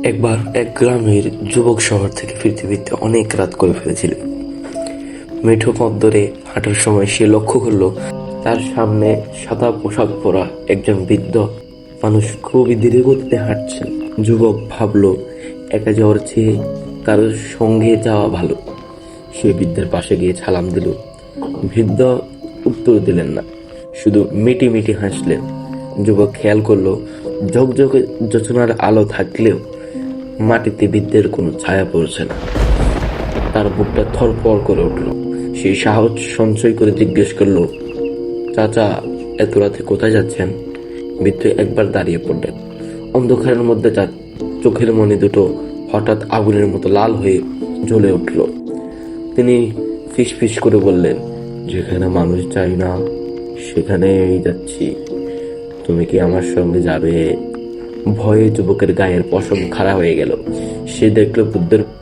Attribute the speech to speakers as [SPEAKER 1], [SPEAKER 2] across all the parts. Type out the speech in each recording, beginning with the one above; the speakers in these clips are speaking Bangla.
[SPEAKER 1] একবার এক গ্রামের যুবক শহর থেকে ফিরতে ফিরতে অনেক রাত করে ফেলেছিল। মেঠো পথ ধরে হাঁটার সময় সে লক্ষ্য করলো তার সামনে সাদা পোশাক পরা একজন বৃদ্ধ মানুষ খুবই ধীরে গতিতে হাঁটছেন। যুবক ভাবলো, একা যাওয়ার চেয়ে কারোর সঙ্গে যাওয়া ভালো। সে বৃদ্ধের পাশে গিয়ে সালাম দিল। বৃদ্ধ উত্তর দিলেন না, শুধু মিটি মিটি হাসলেন। যুবক খেয়াল করলো, ঝকঝকে যোচনার আলো থাকলেও মাটিতে বৃদ্ধের কোনো ছায়া পড়ছে না। তার বুকটা থরপর করে উঠল। সেই সাহস সঞ্চয় করে জিজ্ঞেস করলো, চাচা, এত রাতে কোথায় যাচ্ছেন? বৃদ্ধ একবার দাঁড়িয়ে পড়লেন। অন্ধকারের মধ্যে তার চোখের মনি দুটো হঠাৎ আগুনের মতো লাল হয়ে জ্বলে উঠল। তিনি ফিসফিস করে বললেন, যেখানে মানুষ যায় না সেখানেই যাচ্ছি, তুমি কি আমার সঙ্গে যাবে? ভয়ে যুবকের গায়ের পশম খাড়া হয়ে গেল। সে দেখলো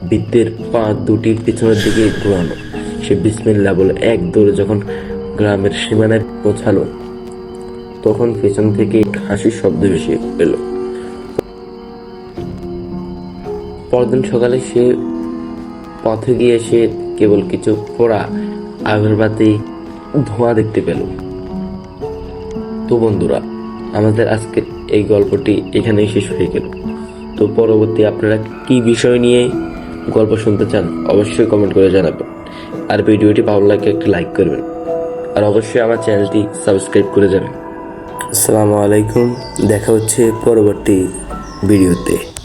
[SPEAKER 1] বৃদ্ধের পা দুটি পিছনের দিকে ঘোরানো। সে বিসমিল্লাহ বলে এক দৌড়ে যখন গ্রামের সীমানায় পৌঁছালো, তখন পেছন থেকে হাসির শব্দ ভেসে এলো। পরদিন সকালে সে পথে গিয়ে সে কেবল কিছু পোড়া আগরবাতি ধোঁয়া দেখতে পেল। তো বন্ধুরা, আমাদের আজকের এই গল্পটি এখানেই শেষ হয়ে গেল। তো পরবর্তী আপনারা কি বিষয় নিয়ে গল্প শুনতে চান অবশ্যই কমেন্ট করে জানাবেন। আর ভিডিওটি ভালো লাগলে একটি লাইক করবেন, আর অবশ্যই আমার চ্যানেলটি সাবস্ক্রাইব করে যাবেন। আসসালামু আলাইকুম, দেখা হচ্ছে পরবর্তী ভিডিওতে।